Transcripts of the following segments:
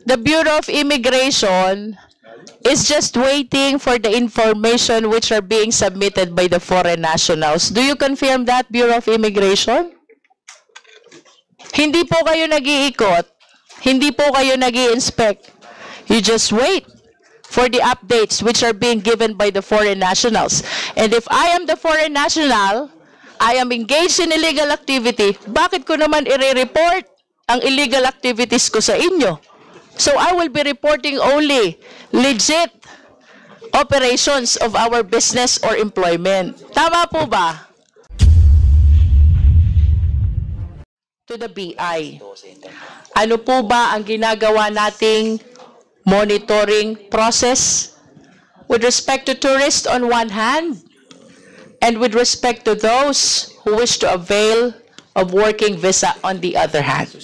the Bureau of Immigration is just waiting for the information which are being submitted by the foreign nationals. Do you confirm that, Bureau of Immigration? Hindi po kayo nag-iikot. Hindi po kayo nag-i-inspect. You just wait for the updates which are being given by the foreign nationals. And if I am the foreign national, I am engaged in illegal activity, bakit ko naman i-report ang illegal activities ko sa inyo? So I will be reporting only legit operations of our business or employment. Tama po ba? To the BI. Ano po ba ang ginagawa nating monitoring process with respect to tourists on one hand and with respect to those who wish to avail of working visa on the other hand?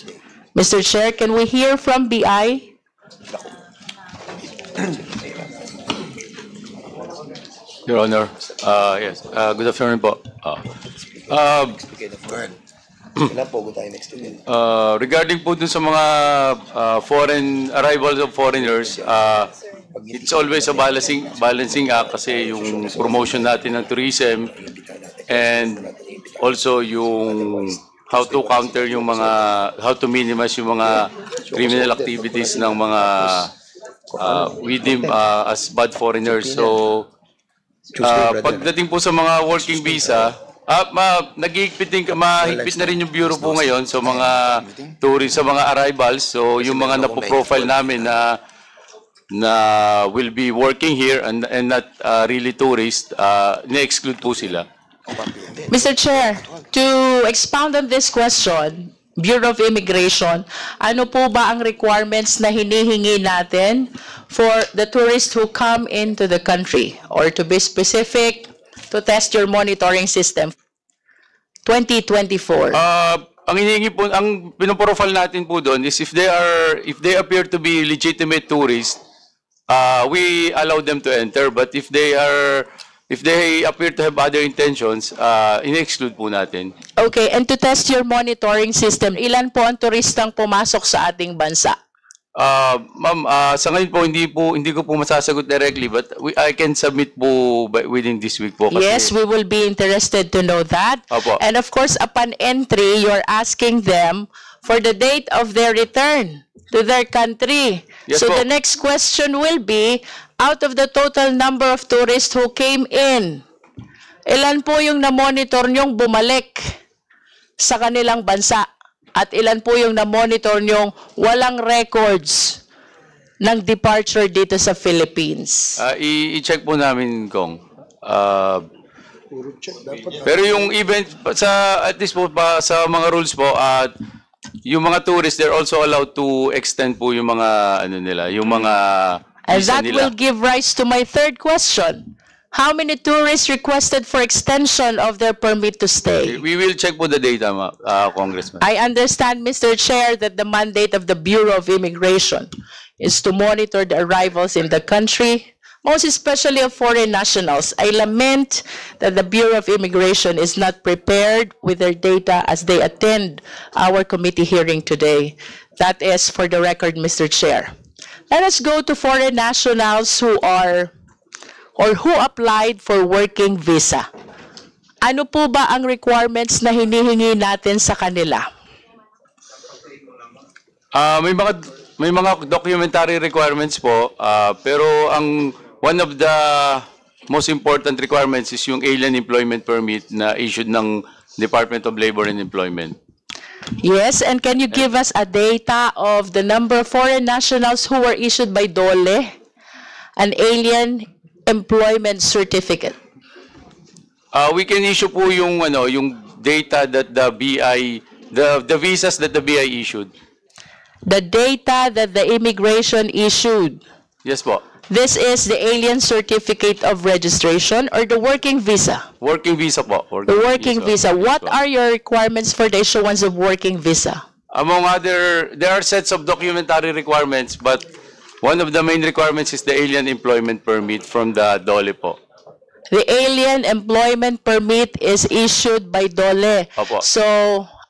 Mr. Chair, can we hear from BI? Your Honor, yes, good afternoon po. Regarding po dun sa mga foreign arrivals of foreigners, it's always a balancing act kasi yung promotion natin ng tourism and also yung how to counter yung mga, how to minimize yung mga criminal activities ng mga we deem as bad foreigners. So, pagdating po sa mga working visa, mahigpit na rin yung bureau po ngayon sa mga tourists, sa mga arrivals. So, yung mga napoprofile namin na will be working here and not really tourists, na-exclude po sila. Mr. Chair, to expound on this question, Bureau of Immigration, ano po ba ang requirements na hinihingi natin for the tourists who come into the country? Or to be specific, to test your monitoring system 2024. Ang hinihingi po, ang pinoprofile natin po doon is if they appear to be legitimate tourists, we allow them to enter. But if they appear to have other intentions, in-exclude po natin. Okay, and to test your monitoring system, ilan po ang turistang pumasok sa ating bansa? Ma'am, sa ngayon po hindi ko po masasagot directly, but I can submit po within this week po. Kasi, yes, we will be interested to know that. Opo. And of course, upon entry, you're asking them for the date of their return to their country. Yes, so po. the next question will be, out of the total number of tourists who came in, ilan po yung na-monitor nyong bumalik sa kanilang bansa? At ilan po yung na-monitor nyong walang records ng departure dito sa Philippines? I-check po namin, Kong. Pero yung event, at least po sa mga rules po, yung mga tourists, they're also allowed to extend po yung mga, yung mga And that nila. will give rise to my third question. How many tourists requested for extension of their permit to stay? We will check po the data, Congressman. I understand, Mr. Chair, that the mandate of the Bureau of Immigration is to monitor the arrivals in the country, most especially of foreign nationals. I lament that the Bureau of Immigration is not prepared with their data as they attend our committee hearing today. That is for the record, Mr. Chair. Let us go to foreign nationals who are or who applied for working visa. Ano po ba ang requirements na hinihingi natin sa kanila? May mga documentary requirements po, pero one of the most important requirements is yung alien employment permit na issued ng Department of Labor and Employment. Yes, and can you give us a data of the number of foreign nationals who were issued by DOLE an alien employment certificate? We can issue po yung data that the BI, the visas that the BI issued. The data that the immigration issued. Yes po. This is the alien certificate of registration or the working visa? Working visa po. The working visa. What are your requirements for the issuance of working visa? Among other, there are sets of documentary requirements, but one of the main requirements is the alien employment permit from the DOLE po. The alien employment permit is issued by DOLE. Opo. So,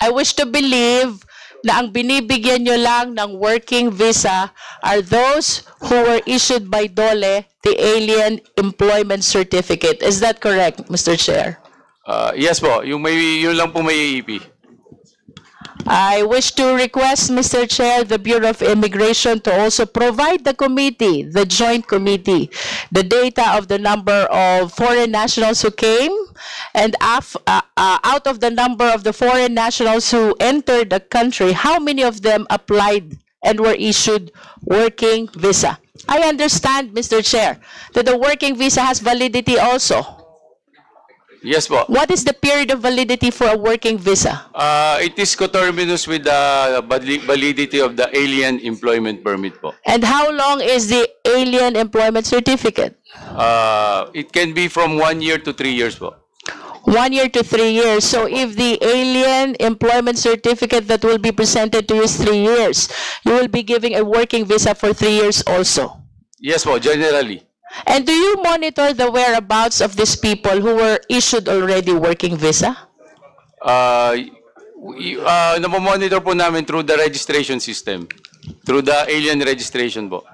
I wish to believe na ang binibigyan nyo lang ng working visa are those who were issued by DOLE the Alien Employment Certificate. Is that correct, Mr. Chair? Yes po, yun lang po may AEP. I wish to request, Mr. Chair, the Bureau of Immigration to also provide the committee, the joint committee, the data of the number of foreign nationals who came and out of the number of the foreign nationals who entered the country, how many of them applied and were issued working visa? I understand, Mr. Chair, that the working visa has validity also. Yes po. What is the period of validity for a working visa? It is coterminous with the validity of the alien employment permit po. And how long is the alien employment certificate? It can be from 1 year to 3 years po. 1 year to 3 years. So if the alien employment certificate that will be presented to you is 3 years, you will be giving a working visa for 3 years also. Yes po, generally. And do you monitor the whereabouts of these people who were issued already working visa? Napomonitor po namin through the registration system. Through the alien registration po.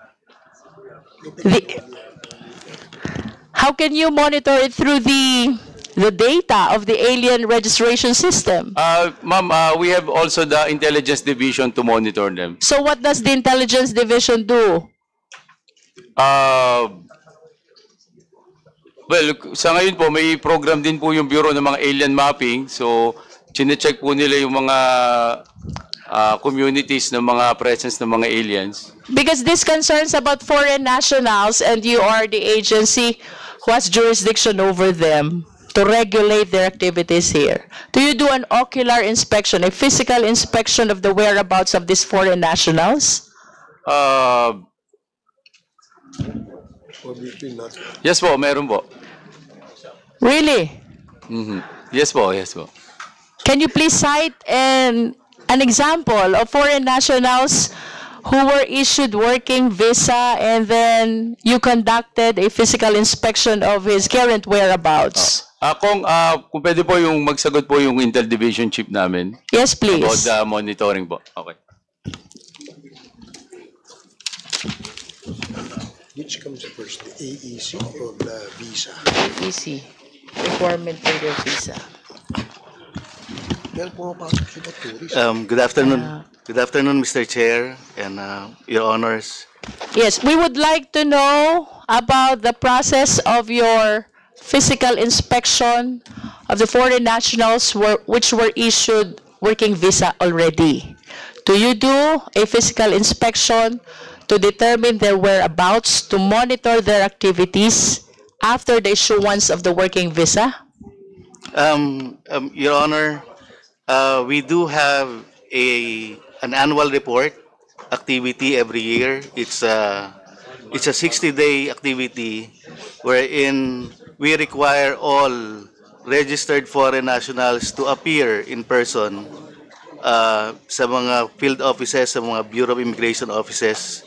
How can you monitor it through the data of the alien registration system? Ma'am, we have also the intelligence division to monitor them. So what does the intelligence division do? Well, sa ngayon po, may program din po yung Bureau ng mga alien mapping. So, chine-check po nila yung mga communities ng mga presence ng mga aliens. Because this concerns about foreign nationals and you are the agency who has jurisdiction over them to regulate their activities here. Do you do an ocular inspection, a physical inspection of the whereabouts of these foreign nationals? Yes po, meron po. Really? Yes po, yes po. Can you please cite an example of foreign nationals who were issued working visa and then you conducted a physical inspection of his current whereabouts? Kung pwede po yung magsagot po yung Intel Division Chief namin. Yes, please. About the monitoring po. Okay. Which comes first, the AEC or the visa? AEC. Requirement for your visa. Well, pumapasok sila tourist. Good afternoon. Good afternoon, Mr. Chair and Your Honors. Yes, we would like to know about the process of your physical inspection of the foreign nationals which were issued working visa already. Do you do a physical inspection to determine their whereabouts, to monitor their activities after the issuance of the working visa? Your Honor, we do have an annual report activity every year. It's a 60-day activity wherein we require all registered foreign nationals to appear in person sa mga field offices, sa mga Bureau of Immigration offices,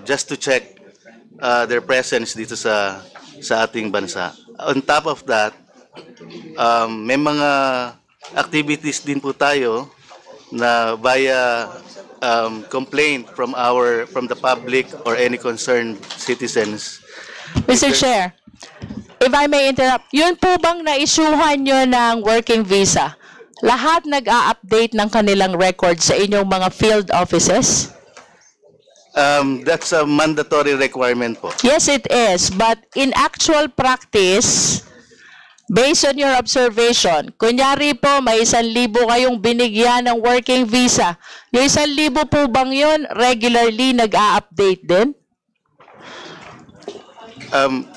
just to check their presence dito sa ating bansa. On top of that, may mga activities din po tayo na via complaint from the public or any concerned citizens. Mr. Chair, if I may interrupt, yun po bang na-issuehan nyo ng working visa? Lahat nag-a-update ng kanilang record sa inyong mga field offices? That's a mandatory requirement po. Yes, it is. But in actual practice, based on your observation, kunyari po may 1,000 kayong binigyan ng working visa. Yung 1,000 po bang yun regularly nag-a-update din?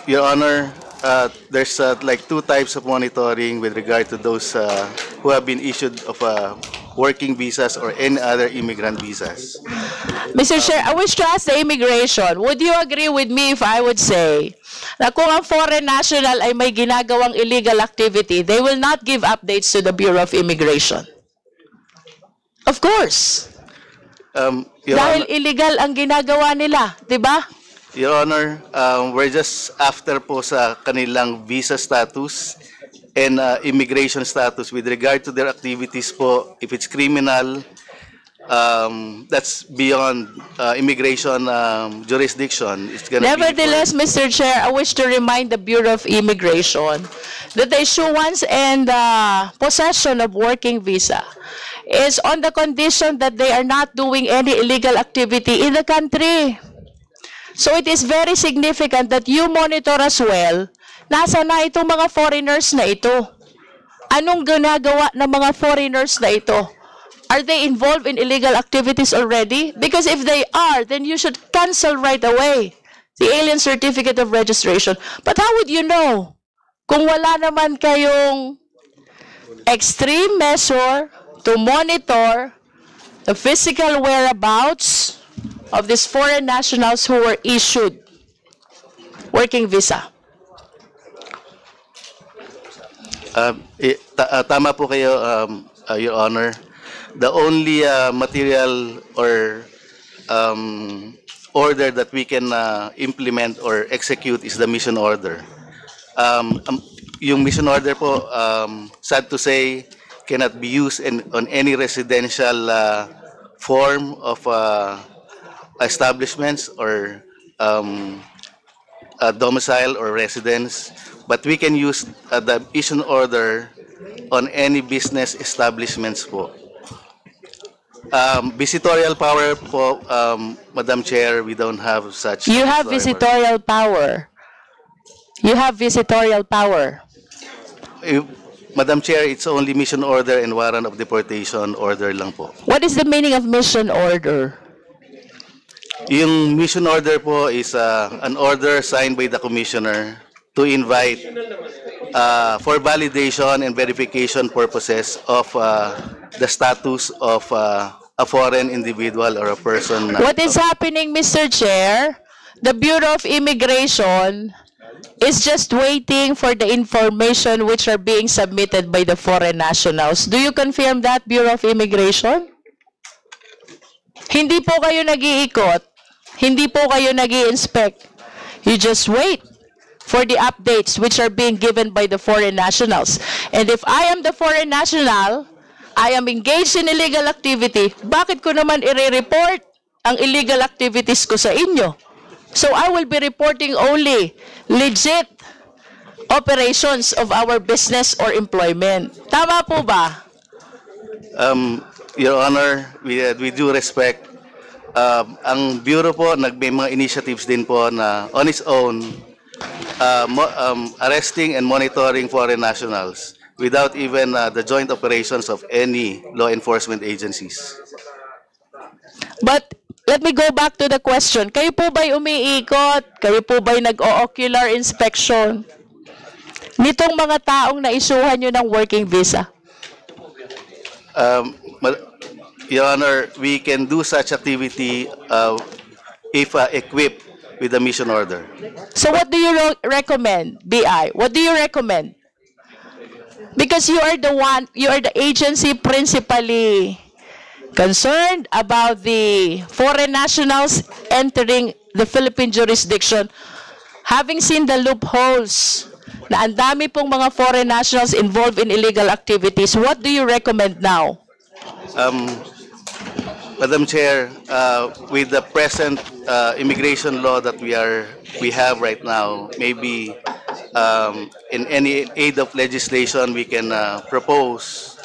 Your Honor, there's like two types of monitoring with regard to those who have been issued of working visas or any other immigrant visas. Mr. Chair, I wish to ask the immigration, would you agree with me if I would say na kung ang foreign national ay may ginagawang illegal activity, they will not give updates to the Bureau of Immigration? Of course. Dahil illegal ang ginagawa nila, di ba? Your Honor, we're just after po sa kanilang visa status and immigration status with regard to their activities po. If it's criminal, that's beyond immigration jurisdiction. It's gonna Nevertheless, Mr. Chair, I wish to remind the Bureau of Immigration that the issuance and possession of working visa is on the condition that they are not doing any illegal activity in the country. So it is very significant that you monitor as well, nasa na itong mga foreigners na ito. Anong ginagawa ng mga foreigners na ito? Are they involved in illegal activities already? Because if they are, then you should cancel right away the alien certificate of registration. But how would you know kung wala naman kayong extreme measure to monitor the physical whereabouts of these foreign nationals who were issued working visa? Tama po kayo, Your Honor. The only material or order that we can implement or execute is the mission order. Yung mission order po, sad to say, cannot be used on any residential form of establishments or domicile or residence, but we can use the mission order on any business establishments po. Visitorial power po, Madam Chair, we don't have such. You have visitorial power. You have visitorial power. Madam Chair, it's only mission order and warrant of deportation order lang po. What is the meaning of mission order? Yung mission order po is an order signed by the commissioner to invite for validation and verification purposes of the status of a foreign individual or a person. What is happening, Mr. Chair? The Bureau of Immigration is just waiting for the information which are being submitted by the foreign nationals. Do you confirm that, Bureau of Immigration? Hindi po kayo nag-iikot. Hindi po kayo nag-i-inspect. You just wait for the updates which are being given by the foreign nationals. And if I am the foreign national, I am engaged in illegal activity, bakit ko naman i-report ang illegal activities ko sa inyo? So I will be reporting only legit operations of our business or employment. Tama po ba? Your Honor, we do respect. Ang Bureau po, may mga initiatives din po na on its own, arresting and monitoring foreign nationals without even the joint operations of any law enforcement agencies. But let me go back to the question. Kayo po ba'y umiikot? Kayo po ba'y nag-o-ocular inspection nitong mga taong naisuhan nyo ng working visa? Your Honor, we can do such activity if equipped with the mission order. So what do you recommend, BI? What do you recommend? Because you are the one, you are the agency principally concerned about the foreign nationals entering the Philippine jurisdiction. Having seen the loopholes na ang dami pong mga foreign nationals involved in illegal activities, what do you recommend now? Madam Chair, with the present immigration law that we have right now, maybe in any aid of legislation we can propose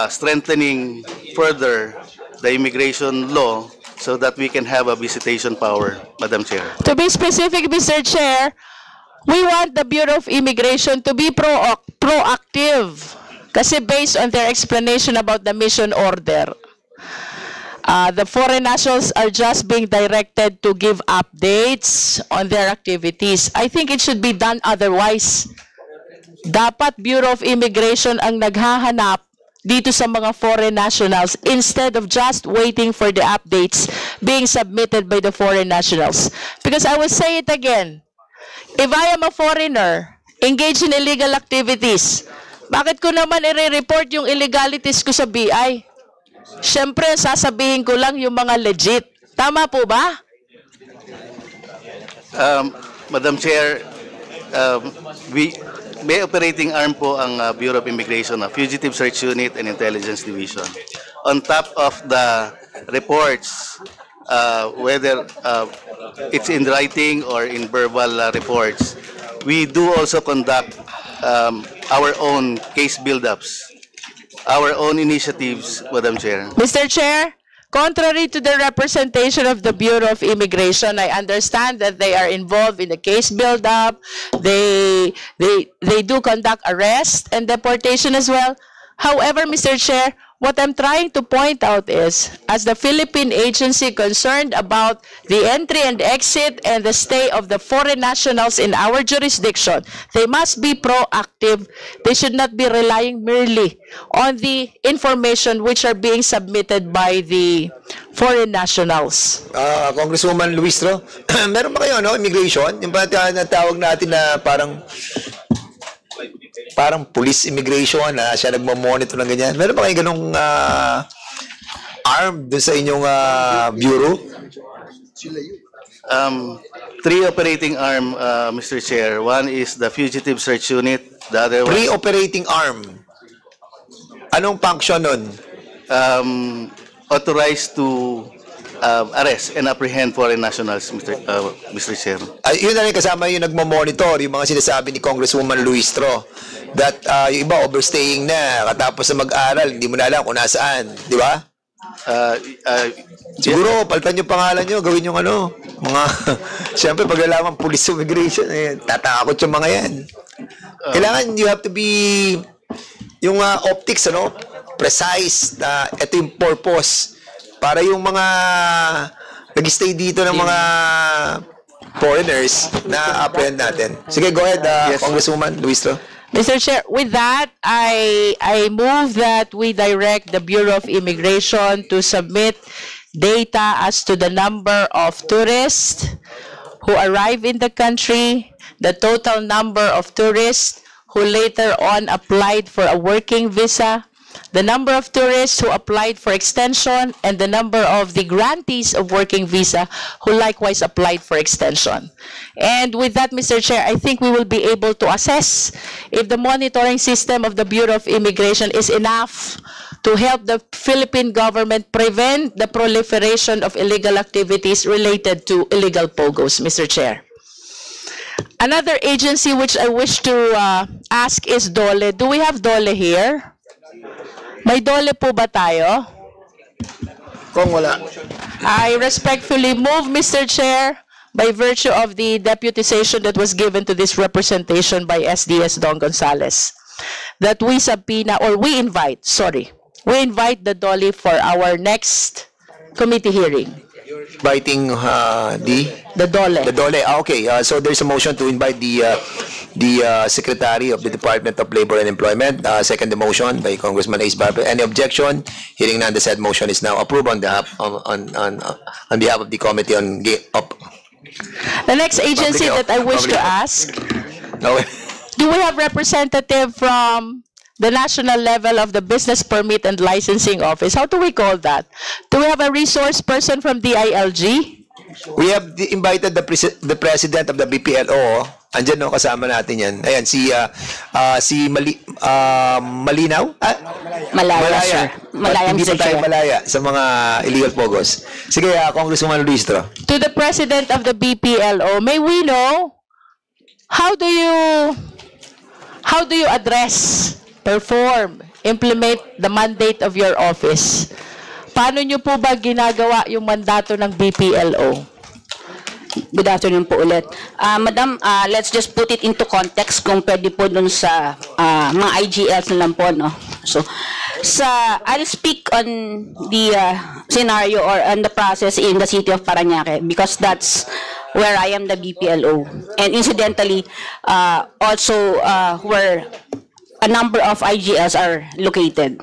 strengthening further the immigration law so that we can have a visitation power, Madam Chair. To be specific, Mr. Chair, we want the Bureau of Immigration to be proactive. Kasi based on their explanation about the mission order, the foreign nationals are just being directed to give updates on their activities. I think it should be done otherwise. Dapat Bureau of Immigration ang naghahanap dito sa mga foreign nationals instead of just waiting for the updates being submitted by the foreign nationals. Because I will say it again, if I am a foreigner engaged in illegal activities, bakit ko naman i-report yung illegalities ko sa BI? Siyempre, sasabihin ko lang yung mga legit. Tama po ba? Madam Chair, may operating arm po ang Bureau of Immigration, Fugitive Search Unit and Intelligence Division. on top of the reports, whether it's in writing or in verbal reports, we do also conduct our own case build-ups, our own initiatives, Madam Chair. Mr. Chair, contrary to the representation of the Bureau of Immigration, I understand that they are involved in the case build-up. They do conduct arrest and deportation as well. However, Mr. Chair, what I'm trying to point out is, as the Philippine agency concerned about the entry and exit and the stay of the foreign nationals in our jurisdiction, they must be proactive. They should not be relying merely on the information which are being submitted by the foreign nationals. Congresswoman Luistro, meron ba kayo, immigration? Yung ba natawag natin na parang police immigration na siya nagmo-monitor ng ganyan. Meron ba kayo ganung arm dun sa inyong bureau? Three operating arm, Mr. Chair. One is the Fugitive Search Unit. The other one, Pre-operating arm. Anong function nun? authorized to arrest and apprehend foreign nationals, Mr. Chair. Yun na rin kasama yung nagmo-monitor, yung mga sinasabi ni Congresswoman Luistro that yung iba overstaying na, katapos na mag-aral, hindi mo na alam kung nasaan, di ba? Siguro, palitan yung pangalan nyo, gawin yung mga, siyempre, pag nalaman police immigration, tatakot yung mga yan. Kailangan, you have to be, yung optics, precise, na ito yung purpose, para yung mga nag-stay dito ng mga foreigners na apprehend natin. Sige, go ahead, Yes. Congresswoman Luistro. Mr. Chair, with that, I move that we direct the Bureau of Immigration to submit data as to the number of tourists who arrive in the country, the total number of tourists who later on applied for a working visa, the number of tourists who applied for extension, and the number of the grantees of working visa who likewise applied for extension. And with that, Mr. Chair, I think we will be able to assess if the monitoring system of the Bureau of Immigration is enough to help the Philippine government prevent the proliferation of illegal activities related to illegal POGOs, Mr. Chair. Another agency which I wish to ask is DOLE. Do we have DOLE here? May DOLE po ba tayo? Kung wala. I respectfully move, Mr. Chair, by virtue of the deputization that was given to this representation by SDS Don Gonzales, that we subpoena, or we invite the DOLE for our next committee hearing. Inviting The DOLE. the DOLE. Okay, so there's a motion to invite the Secretary of the Department of Labor and Employment. Second the motion by Congressman Ace Barber. Any objection? Hearing none, the said motion is now approved on behalf of the Committee on The next agency that I wish to ask, do we have representative from the national level of the Business Permit and Licensing Office? How do we call that? Do we have a resource person from DILG? We have invited the President of the BPLO. Andyan kasama natin yan. Ayan, si Malinaw? Malaya, sir. Malaya, Hindi Mr. pa tayo Chair. malaya sa mga illegal pogos. Sige, Congresswoman Luistro. To the President of the BPLO, may we know, how do you address, perform, implement the mandate of your office? Paano nyo po ba ginagawa yung mandato ng BPLO? Good afternoon po ulit. Madam, let's just put it into context kung pwede po dun sa mga IGLs na lang po, no? So, I'll speak on the scenario or on the process in the city of Parañaque because that's where I am the BPLO. And incidentally, also where a number of IGLs are located.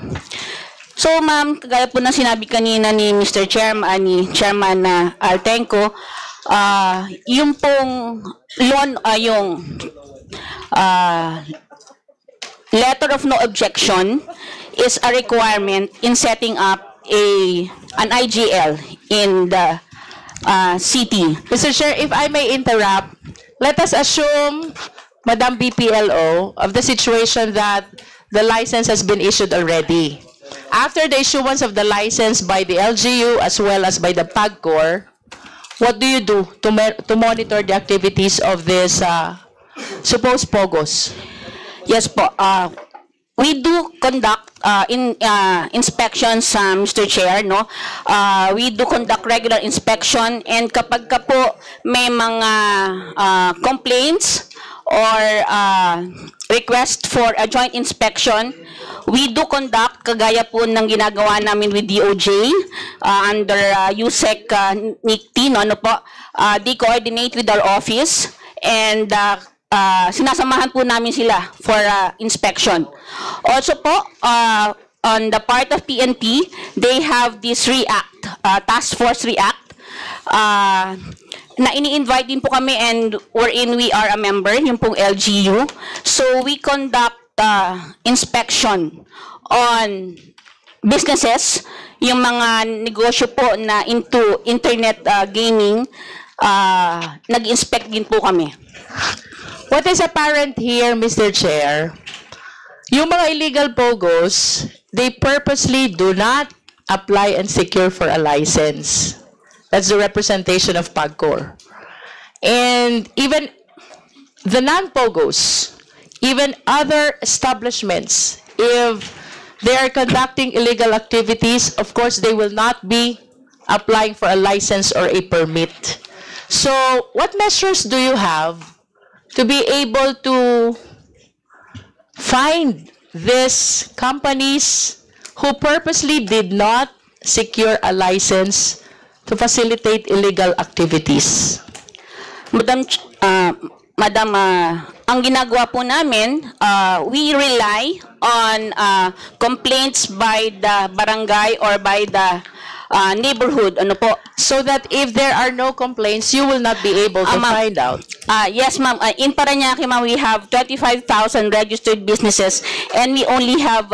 So, ma'am, kagaya po na sinabi kanina ni Mr. Chairman, ni Chairman Altenco, yung pong yung letter of no objection is a requirement in setting up an IGL in the city. Mr. Chair, if I may interrupt, let us assume, Madam BPLO, of the situation that the license has been issued already. after the issuance of the license by the LGU as well as by the PAGCOR, what do you do to monitor the activities of this supposed POGOs? Yes po. We do conduct inspections, Mr. Chair, no? We do conduct regular inspection, and kapag ka po may mga complaints or request for a joint inspection, we do conduct, kagaya po ng ginagawa namin with DOJ under USEC NICTI, no? Ano po? They coordinate with our office, and sinasamahan po namin sila for inspection. Also po, on the part of PNP, they have this REACT, Task Force REACT, na ini-invite din po kami, and wherein we are a member, yung pong LGU. So we conduct inspection on businesses, yung mga negosyo po na into internet gaming, nag-inspect din po kami. What is apparent here, Mr. Chair, yung mga illegal POGOs, they purposely do not apply and secure for a license. That's the representation of PAGCOR. And even the non-POGOs, even other establishments, if they are conducting illegal activities, of course, they will not be applying for a license or a permit. So, what measures do you have to be able to find these companies who purposely did not secure a license to facilitate illegal activities? Madam, ang ginagawa po namin, we rely on complaints by the barangay or by the neighborhood, ano po. So that if there are no complaints, you will not be able to find out. Yes, ma'am. In Parañaque, ma'am, we have 25,000 registered businesses, and we only have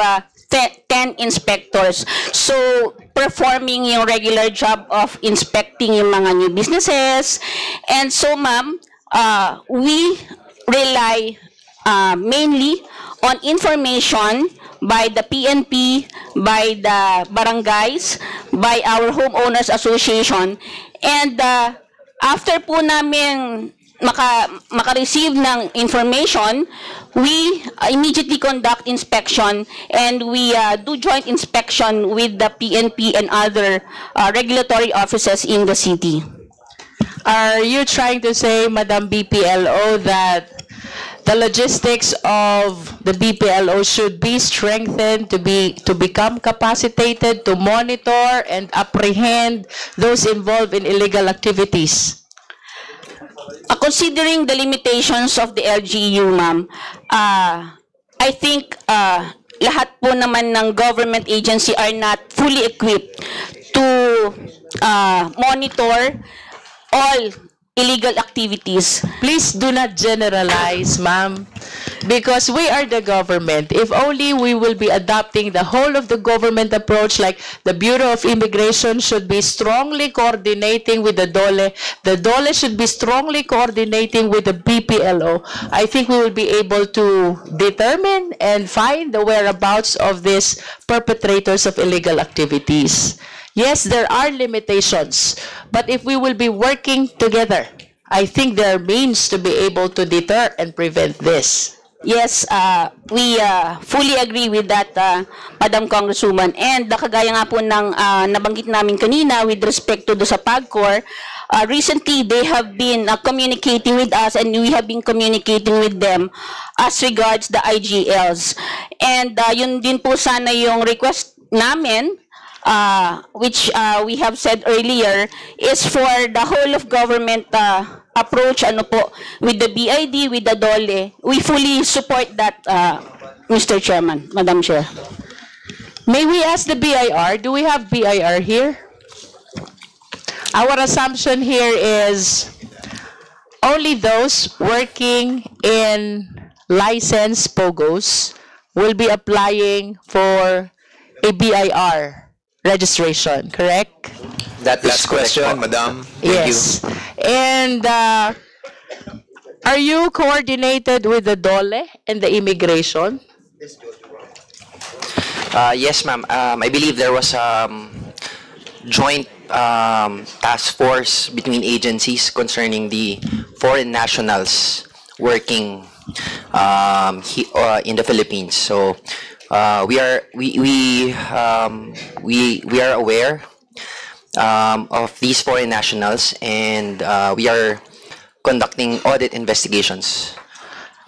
10 inspectors. So, performing yung regular job of inspecting yung mga new businesses. And so, ma'am, we rely mainly on information by the PNP, by the barangays, by our homeowners association, and after po namin maka-receive ng information, we immediately conduct inspection, and we do joint inspection with the PNP and other regulatory offices in the city. Are you trying to say, Madam BPLO, that the logistics of the BPLO should be strengthened to become capacitated to monitor and apprehend those involved in illegal activities? Considering the limitations of the LGU, ma'am, I think lahat po naman ng government agency are not fully equipped to monitor all illegal activities. Please do not generalize, ma'am, because we are the government. If only we will be adopting the whole of the government approach, like the Bureau of Immigration should be strongly coordinating with the DOLE should be strongly coordinating with the BPLO, I think we will be able to determine and find the whereabouts of these perpetrators of illegal activities. Yes, there are limitations, but if we will be working together, I think there are means to be able to deter and prevent this. Yes, we fully agree with that, Madam Congresswoman. And kagaya nga po ng nabanggit namin kanina with respect to sa PAGCOR, recently they have been communicating with us, and we have been communicating with them as regards the IGLs. And yun din po sana yung request namin, which we have said earlier, is for the whole of government approach, ano po, with the BID, with the DOLE. We fully support that, Mr. Chairman, Madam Chair. May we ask the BIR? Do we have BIR here? Our assumption here is only those working in licensed POGOs will be applying for a BIR registration, correct? That last question, Madam. Thank Yes. And are you coordinated with the DOLE and the immigration? Yes, ma'am. I believe there was joint task force between agencies concerning the foreign nationals working in the Philippines. So we are aware of these foreign nationals, and we are conducting audit investigations.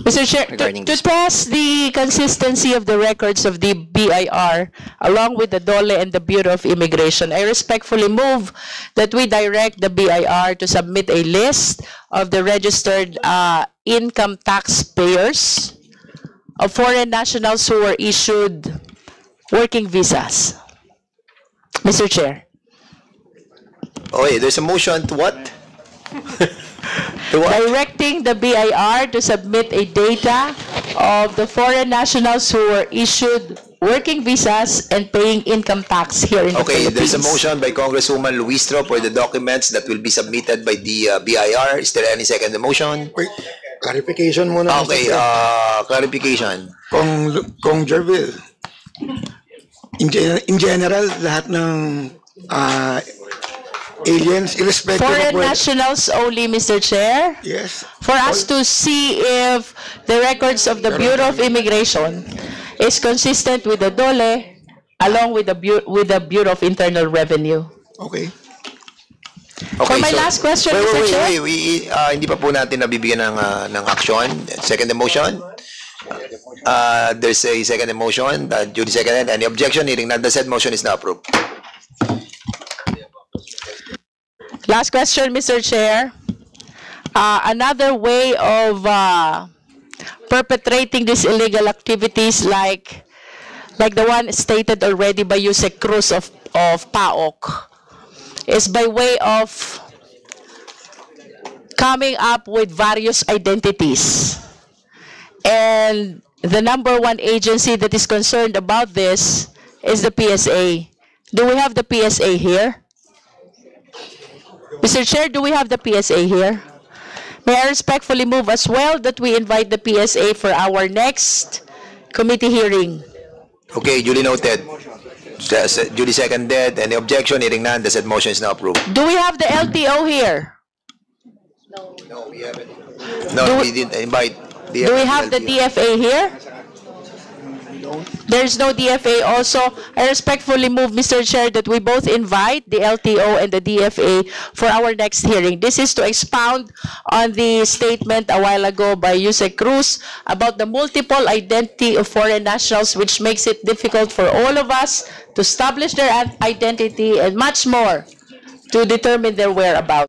Mr. Chair, Regarding to this. test the consistency of the records of the BIR, along with the DOLE and the Bureau of Immigration, I respectfully move that we direct the BIR to submit a list of the registered income taxpayers of foreign nationals who were issued working visas. Mr. Chair. Okay, there's a motion to what? To what? Directing the BIR to submit a data of the foreign nationals who were issued working visas and paying income tax here in the Okay, Philippines. there's a motion by Congresswoman Luistro for the documents that will be submitted by the BIR. Is there any second the motion? Wait, clarification muna. Mr. Okay, Chair. clarification. Kung Jervil, in general, lahat ng aliens, irrespective Foreign of whether... nationals only, Mr. Chair, Yes. for us to see if the records of the Bureau of Immigration is consistent with the DOLE along with the Bureau of Internal Revenue. Okay. For my last question, Mr. Chair. Hindi pa po natin nabibigyan ng action. Second the motion. There's a second motion. Duly seconded. Any objection? Hearing none, the said motion is now approved. Last question, Mr. Chair. Another way of perpetrating these illegal activities like the one stated already by Yusek Cruz of PAOK is by way of coming up with various identities. And the #1 agency that is concerned about this is the PSA. Do we have the PSA here? Mr. Chair, do we have the PSA here? May I respectfully move as well that we invite the PSA for our next committee hearing. Okay, duly noted. Duly seconded. Any objection? Hearing none, the said motion is now approved. Do we have the LTO here? No, we haven't. Do No, we- we didn't invite. Do we have the DFA here? There's no DFA also. I respectfully move, Mr. Chair, that we both invite the LTO and the DFA for our next hearing. This is to expound on the statement a while ago by Yusek Cruz about the multiple identity of foreign nationals, which makes it difficult for all of us to establish their identity and much more to determine their whereabouts.